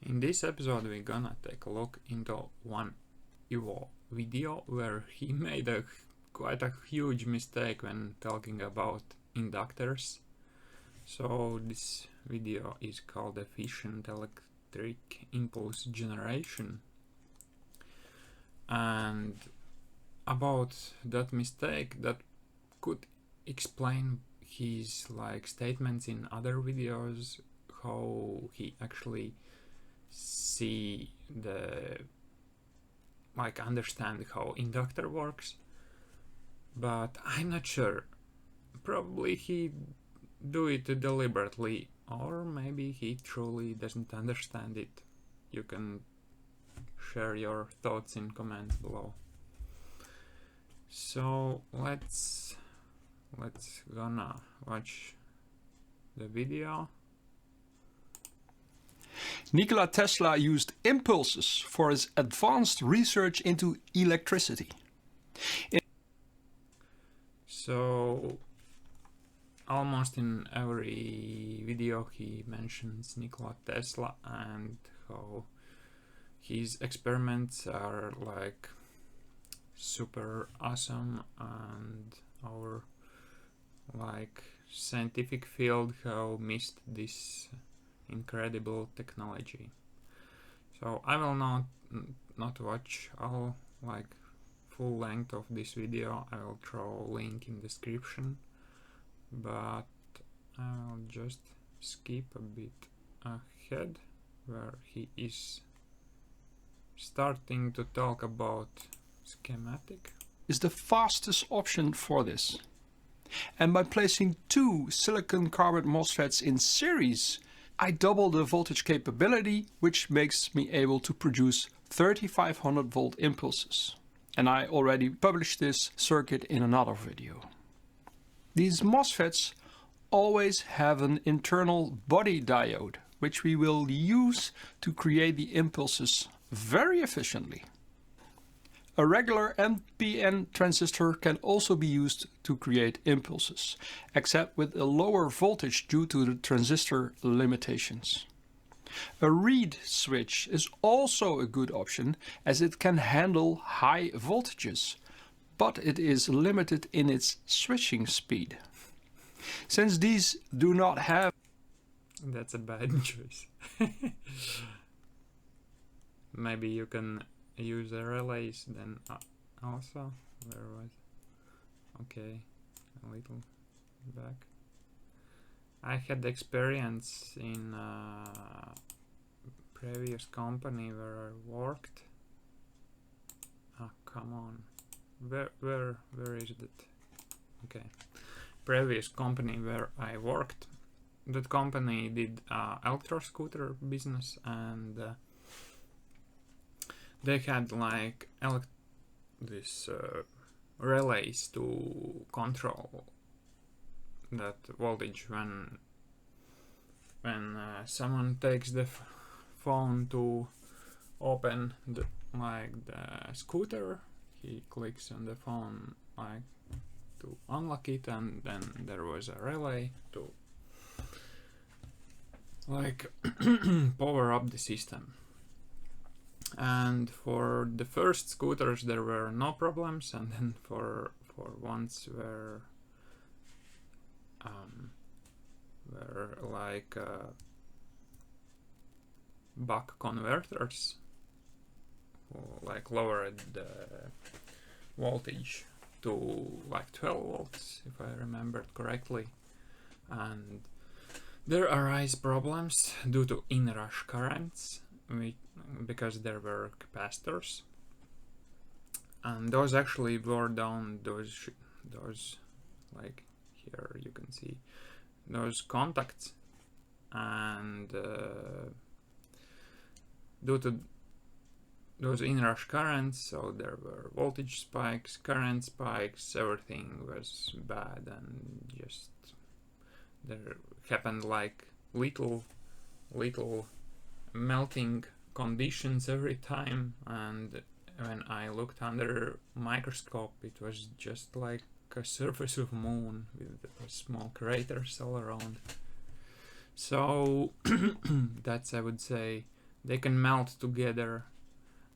In this episode we're gonna take a look into one IVO video where he made quite a huge mistake when talking about inductors. So this video is called Efficient Electric Impulse Generation, and about that mistake that could explain his statements in other videos, how he actually understand how inductor works. But I'm not sure. Probably he do it deliberately, or maybe he truly doesn't understand it. You can share your thoughts in comments below. So let's gonna watch the video. Nikola Tesla used impulses for his advanced research into electricity. So almost in every video he mentions Nikola Tesla and how his experiments are super awesome, and our scientific field have missed this incredible technology. So I will not watch all full length of this video. I will throw a link in description, but I'll just skip a bit ahead where he is starting to talk about schematic. Is the fastest option for this. And by placing two silicon carbide MOSFETs in series, I double the voltage capability, which makes me able to produce 3500 volt impulses. And I already published this circuit in another video. These MOSFETs always have an internal body diode, which we will use to create the impulses very efficiently. A regular NPN transistor can also be used to create impulses, except with a lower voltage due to the transistor limitations. A reed switch is also a good option, as it can handle high voltages, but it is limited in its switching speed. Since these do not have... That's a bad choice. Maybe you can use the relays then also. Where was it? Okay, a little back. I had experience in a previous company where I worked. Come on, where is it? Okay, previous company where I worked. That company did electro scooter business, and they had this relays to control that voltage when someone takes the phone to open the scooter. He clicks on the phone to unlock it, and then there was a relay to power up the system. And for the first scooters there were no problems, and then for ones where buck converters who lowered the voltage to 12 volts, if I remembered correctly, and there arise problems due to inrush currents because there were capacitors, and those actually wore down those here you can see those contacts, and due to those inrush currents, so there were voltage spikes, current spikes, everything was bad, and just there happened little melting conditions every time, and when I looked under microscope it was just like a surface of moon with small craters all around. So that's, I would say, they can melt together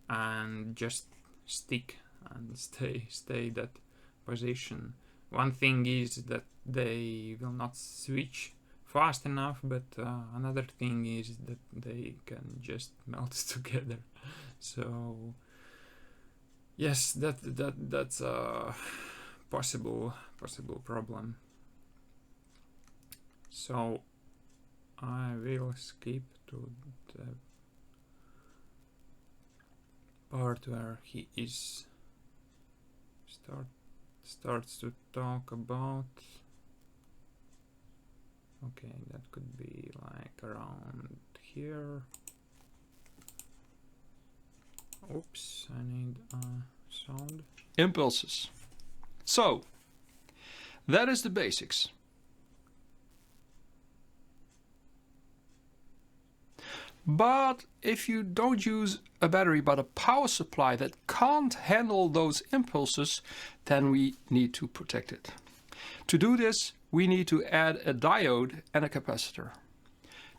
and just stick and stay that position. One thing is that they will not switch fast enough, but another thing is that they can just melt together. So yes, that's a possible problem. So I will skip to the part where he is starts to talk about. Okay, that could be like around here. Oops, I need a sound. Impulses. So, that is the basics. But if you don't use a battery but a power supply that can't handle those impulses, then we need to protect it. To do this, we need to add a diode and a capacitor.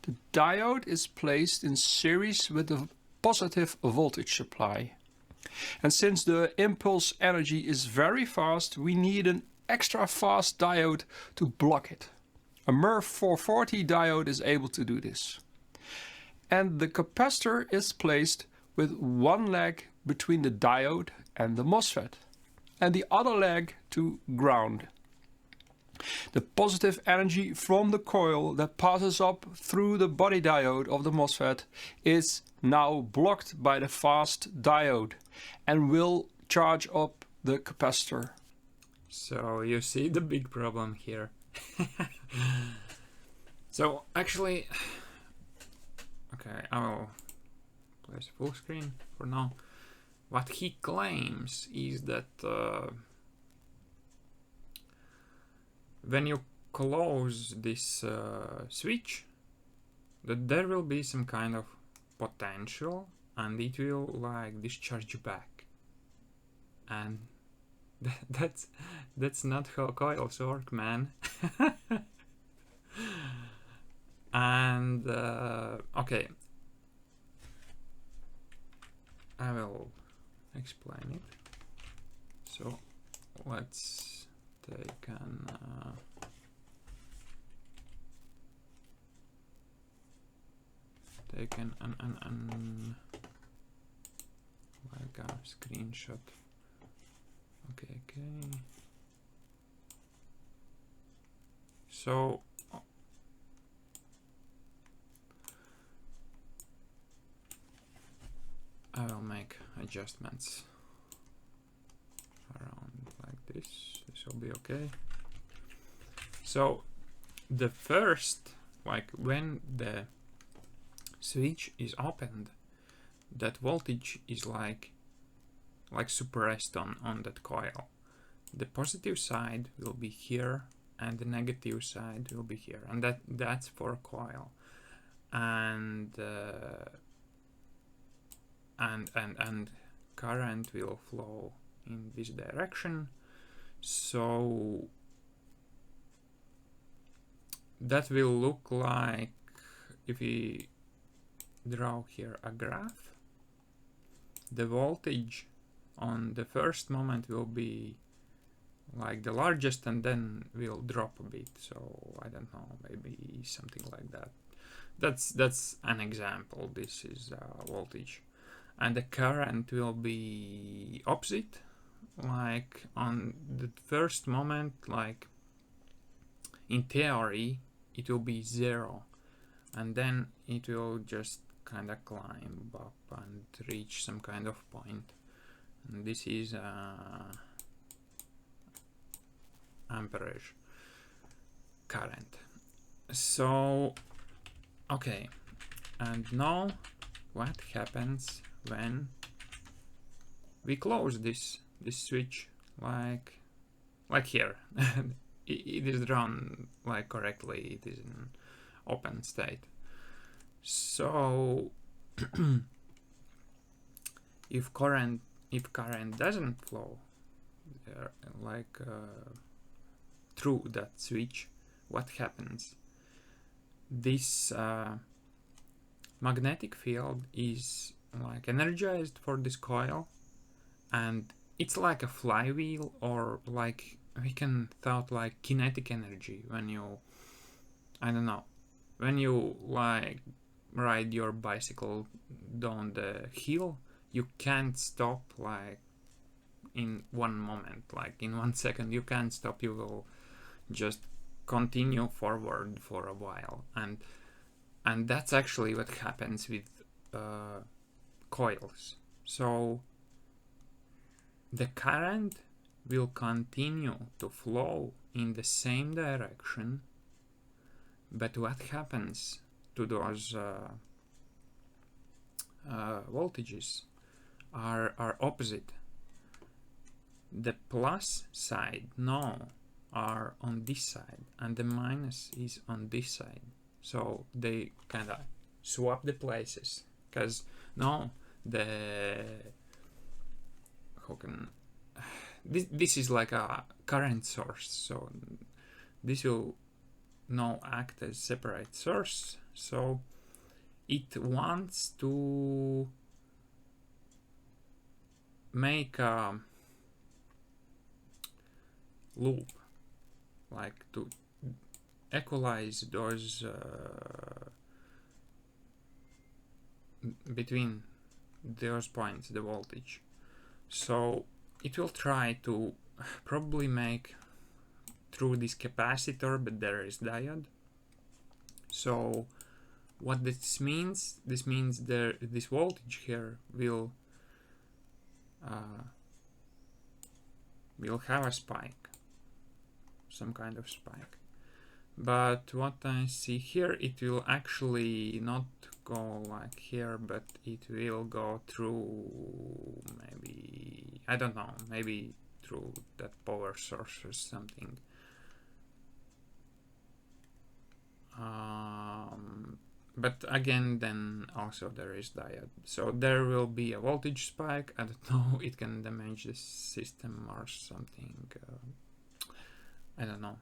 The diode is placed in series with the positive voltage supply. And since the impulse energy is very fast, we need an extra fast diode to block it. A MERV 440 diode is able to do this. And the capacitor is placed with one leg between the diode and the MOSFET, and the other leg to ground. The positive energy from the coil that passes up through the body diode of the MOSFET is now blocked by the fast diode and will charge up the capacitor. So you see the big problem here. So actually, okay, I will place full screen for now. What he claims is that when you close this switch, that there will be some kind of potential and it will like discharge back. And that's not how coils work, man. And okay, I will explain it. So let's take an like a screenshot. Okay. So I will make adjustments around like this. This will be okay. So the first, like when the switch is opened, that voltage is like suppressed on that coil. The positive side will be here and the negative side will be here, and that's for a coil. And current will flow in this direction. So that will look like, if we draw here a graph, the voltage on the first moment will be like the largest and then will drop a bit. So I don't know, maybe something like that. That's an example. This is voltage. And the current will be opposite, like on the first moment, like in theory it will be 0, and then it will just kind of climb up and reach some kind of point. And this is amperage current. So okay, and now what happens when we close this switch, like here? it is drawn like correctly, it is in open state. So if current doesn't flow like through that switch, what happens? This magnetic field is like energized for this coil, and it's like a flywheel, or like we can thought like kinetic energy when you, I don't know, when you like ride your bicycle down the hill, you can't stop like in one moment, like in 1 second you can't stop, you will just continue forward for a while, and that's actually what happens with coils. So the current will continue to flow in the same direction, but what happens to those voltages are opposite. The plus side now are on this side, and the minus is on this side. So they kind of swap the places, because now the this is like a current source, so this will now act as separate source. So it wants to make a loop, like to equalize those between those points, the voltage. So it will try to probably make through this capacitor, but there is diode. So what this means this voltage here will have a spike, some kind of spike. But what I see here, it will actually not go like here, but it will go through, maybe, I don't know, maybe through that power source or something. But again, then also there is diode. So there will be a voltage spike. I don't know, it can damage the system or something. I don't know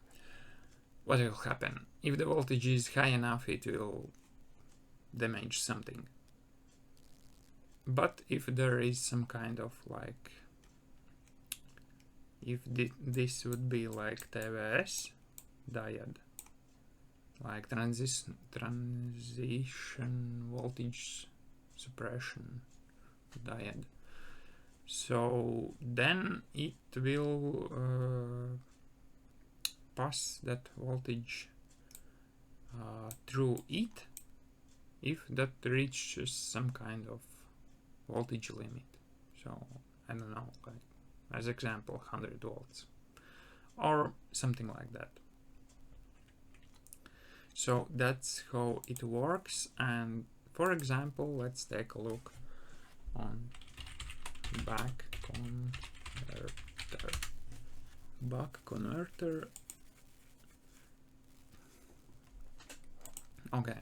what will happen. If the voltage is high enough, it will damage something. But if there is some kind of like, if this would be like TVS diode, like transition voltage suppression diode, so then it will pass that voltage through it if that reaches some kind of voltage limit. So I don't know, like as example 100 volts or something like that. So that's how it works. And for example, let's take a look on buck converter. Okay,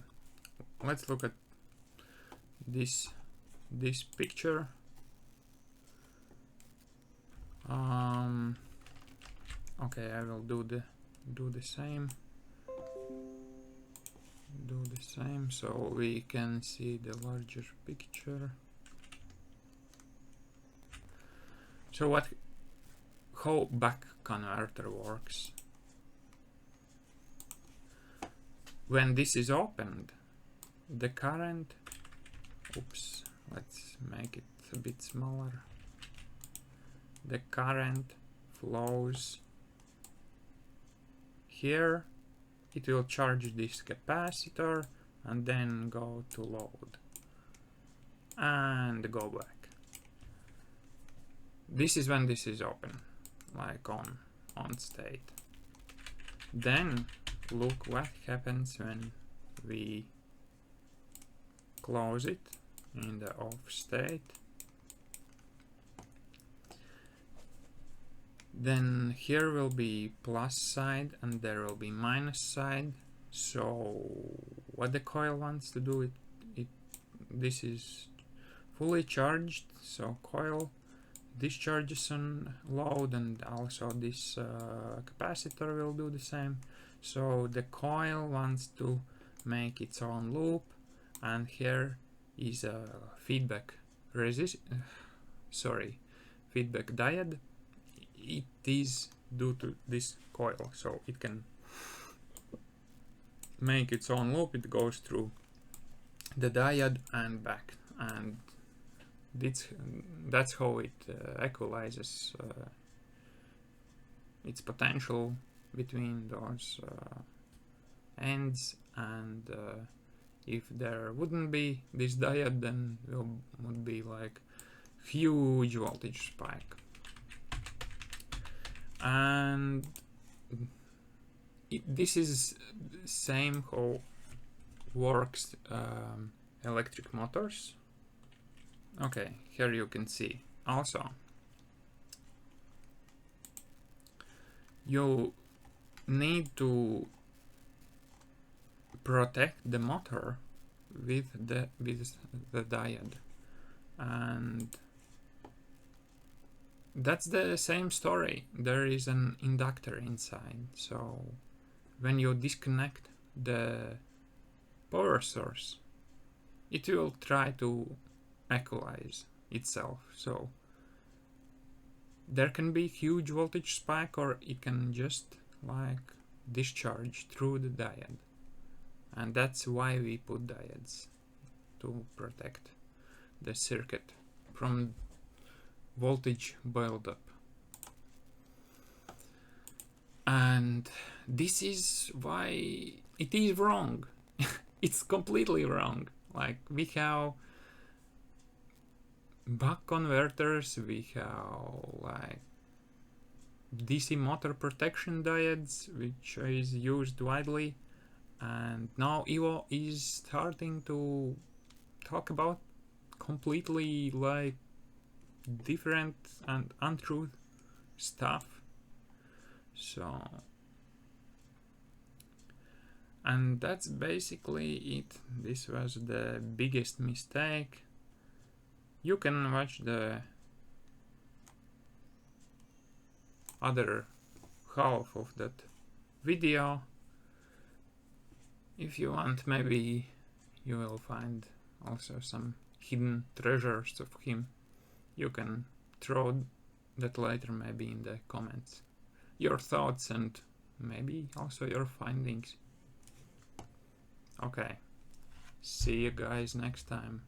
let's look at this picture. Okay, I will do the same. So we can see the larger picture. So how buck converter works? When this is opened, the current, oops, let's make it a bit smaller. The current flows here. It will charge this capacitor and then go to load and go back. This is when this is open, like on state. Then look what happens when we close it in the off state. Then here will be plus side and there will be minus side. So what the coil wants to do, this is fully charged, so coil discharges on load, and also this capacitor will do the same. So the coil wants to make its own loop, and here is a feedback feedback diode. It is due to this coil, so it can make its own loop. It goes through the diode and back, and that's how it equalizes its potential between those ends. And if there wouldn't be this diode, then there would be like huge voltage spike. And this is same how works electric motors. Okay, here you can see also you need to protect the motor with the diode, and that's the same story. There is an inductor inside, so when you disconnect the power source, it will try to equalize itself. So there can be huge voltage spike, or it can just like discharge through the diode. And that's why we put diodes, to protect the circuit from voltage buildup. And this is why it is wrong. It's completely wrong. Like, we have buck converters, we have like DC motor protection diodes, which is used widely, and now IVO is starting to talk about completely like different and untruth stuff. So, and that's basically it. This was the biggest mistake. You can watch the other half of that video if you want. Maybe you will find also some hidden treasures of him. You can throw that later, maybe in the comments, your thoughts and maybe also your findings. Okay, see you guys next time.